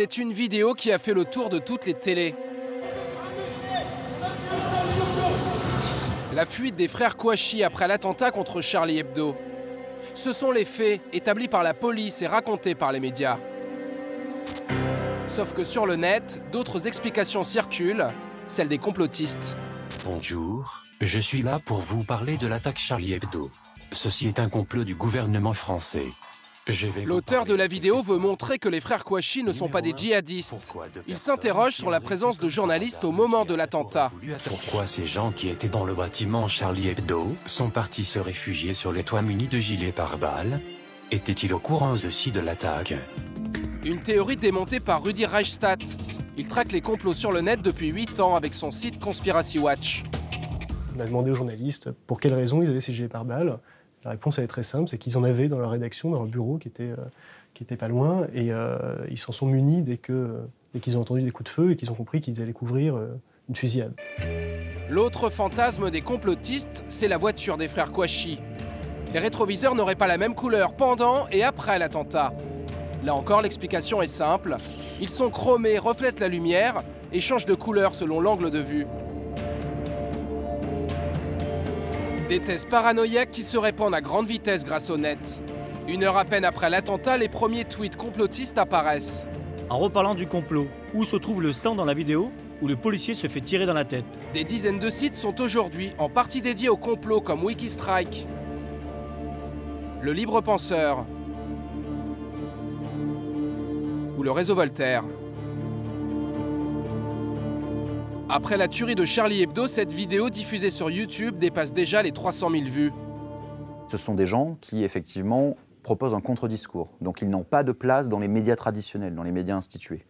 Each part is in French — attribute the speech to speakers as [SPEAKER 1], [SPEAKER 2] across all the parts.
[SPEAKER 1] C'est une vidéo qui a fait le tour de toutes les télés. La fuite des frères Kouachi après l'attentat contre Charlie Hebdo. Ce sont les faits établis par la police et racontés par les médias. Sauf que sur le net, d'autres explications circulent, celles des complotistes.
[SPEAKER 2] Bonjour, je suis là pour vous parler de l'attaque Charlie Hebdo. Ceci est un complot du gouvernement français.
[SPEAKER 1] L'auteur de la vidéo veut montrer que les frères Kouachi ne sont pas des djihadistes. Il s'interroge sur la présence de journalistes au moment de l'attentat.
[SPEAKER 2] Pourquoi ces gens qui étaient dans le bâtiment Charlie Hebdo sont partis se réfugier sur les toits munis de gilets pare-balles? Étaient-ils au courant aussi de l'attaque?
[SPEAKER 1] Une théorie démontée par Rudi Reichstadt. Il traque les complots sur le net depuis 8 ans avec son site Conspiracy Watch.
[SPEAKER 3] On a demandé aux journalistes pour quelles raisons ils avaient ces gilets pare-balles. La réponse elle est très simple, c'est qu'ils en avaient dans leur rédaction, dans leur bureau qui était pas loin, et ils s'en sont munis dès qu'ils ont entendu des coups de feu et qu'ils ont compris qu'ils allaient couvrir une fusillade.
[SPEAKER 1] L'autre fantasme des complotistes, c'est la voiture des frères Kouachi. Les rétroviseurs n'auraient pas la même couleur pendant et après l'attentat. Là encore, l'explication est simple. Ils sont chromés, reflètent la lumière et changent de couleur selon l'angle de vue. Des thèses paranoïaques qui se répandent à grande vitesse grâce au net. 1 heure à peine après l'attentat, les premiers tweets complotistes apparaissent.
[SPEAKER 4] En reparlant du complot, où se trouve le sang dans la vidéo où le policier se fait tirer dans la tête?
[SPEAKER 1] Des dizaines de sites sont aujourd'hui en partie dédiés au complot comme Wikistrike, le Libre Penseur ou le Réseau Voltaire. Après la tuerie de Charlie Hebdo, cette vidéo diffusée sur YouTube dépasse déjà les 300 000 vues.
[SPEAKER 5] Ce sont des gens qui, effectivement, proposent un contre-discours. Donc ils n'ont pas de place dans les médias traditionnels, dans les médias institués.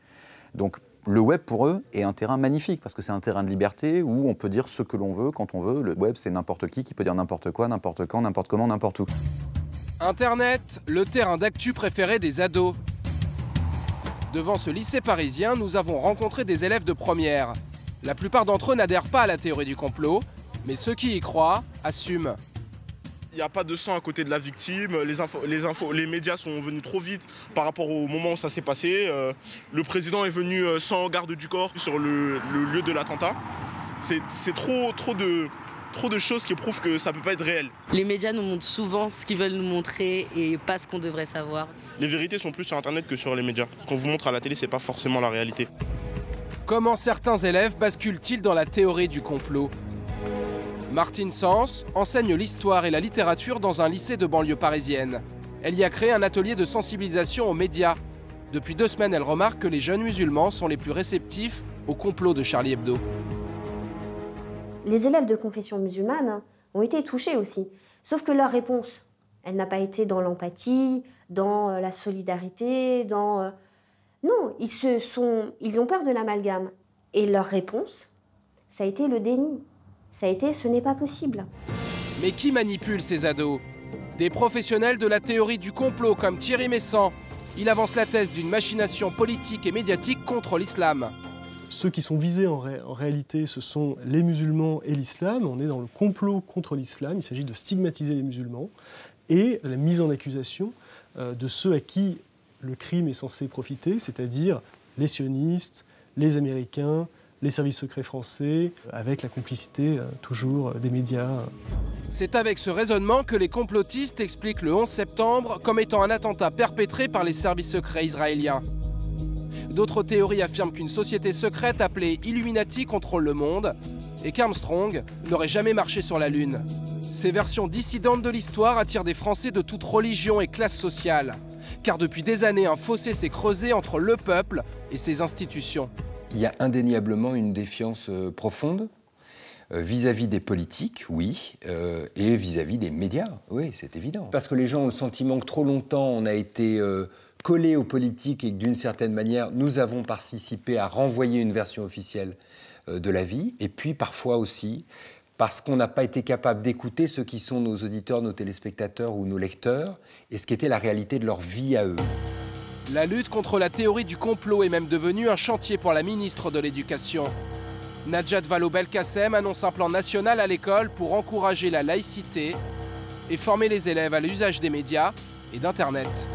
[SPEAKER 5] Donc le web, pour eux, est un terrain magnifique, parce que c'est un terrain de liberté où on peut dire ce que l'on veut, quand on veut. Le web, c'est n'importe qui peut dire n'importe quoi, n'importe quand, n'importe comment, n'importe où.
[SPEAKER 1] Internet, le terrain d'actu préféré des ados. Devant ce lycée parisien, nous avons rencontré des élèves de première. La plupart d'entre eux n'adhèrent pas à la théorie du complot, mais ceux qui y croient assument.
[SPEAKER 6] Il n'y a pas de sang à côté de la victime, les médias sont venus trop vite par rapport au moment où ça s'est passé. Le président est venu sans garde du corps sur le lieu de l'attentat. C'est trop de choses qui prouvent que ça ne peut pas être réel.
[SPEAKER 7] Les médias nous montrent souvent ce qu'ils veulent nous montrer et pas ce qu'on devrait savoir.
[SPEAKER 6] Les vérités sont plus sur Internet que sur les médias. Ce qu'on vous montre à la télé, ce n'est pas forcément la réalité.
[SPEAKER 1] Comment certains élèves basculent-ils dans la théorie du complot? Martine Sens enseigne l'histoire et la littérature dans un lycée de banlieue parisienne. Elle y a créé un atelier de sensibilisation aux médias. Depuis 2 semaines, elle remarque que les jeunes musulmans sont les plus réceptifs au complot de Charlie Hebdo.
[SPEAKER 8] Les élèves de confession musulmane ont été touchés aussi, sauf que leur réponse, elle n'a pas été dans l'empathie, dans la solidarité, dans... Non, ils ont peur de l'amalgame. Et leur réponse, ça a été le déni. Ça a été « ce n'est pas possible ».
[SPEAKER 1] Mais qui manipule ces ados? Des professionnels de la théorie du complot comme Thierry Messant. Il avance la thèse d'une machination politique et médiatique contre l'islam.
[SPEAKER 3] Ceux qui sont visés en réalité, ce sont les musulmans et l'islam. On est dans le complot contre l'islam. Il s'agit de stigmatiser les musulmans et de la mise en accusation de ceux à qui le crime est censé profiter, c'est-à-dire les sionistes, les Américains, les services secrets français, avec la complicité toujours des médias.
[SPEAKER 1] C'est avec ce raisonnement que les complotistes expliquent le 11 septembre comme étant un attentat perpétré par les services secrets israéliens. D'autres théories affirment qu'une société secrète appelée Illuminati contrôle le monde et qu'Armstrong n'aurait jamais marché sur la Lune. Ces versions dissidentes de l'histoire attirent des Français de toute religion et classe sociale. Car depuis des années, un fossé s'est creusé entre le peuple et ses institutions.
[SPEAKER 9] Il y a indéniablement une défiance profonde vis-à-vis des politiques, oui, et vis-à-vis des médias, oui, c'est évident. Parce que les gens ont le sentiment que trop longtemps, on a été collés aux politiques et que d'une certaine manière, nous avons participé à renvoyer une version officielle de la vie. Et puis parfois aussi, parce qu'on n'a pas été capable d'écouter ceux qui sont nos auditeurs, nos téléspectateurs ou nos lecteurs, et ce qui était la réalité de leur vie à eux.
[SPEAKER 1] La lutte contre la théorie du complot est même devenue un chantier pour la ministre de l'Éducation. Najat Vallaud-Belkacem annonce un plan national à l'école pour encourager la laïcité et former les élèves à l'usage des médias et d'Internet.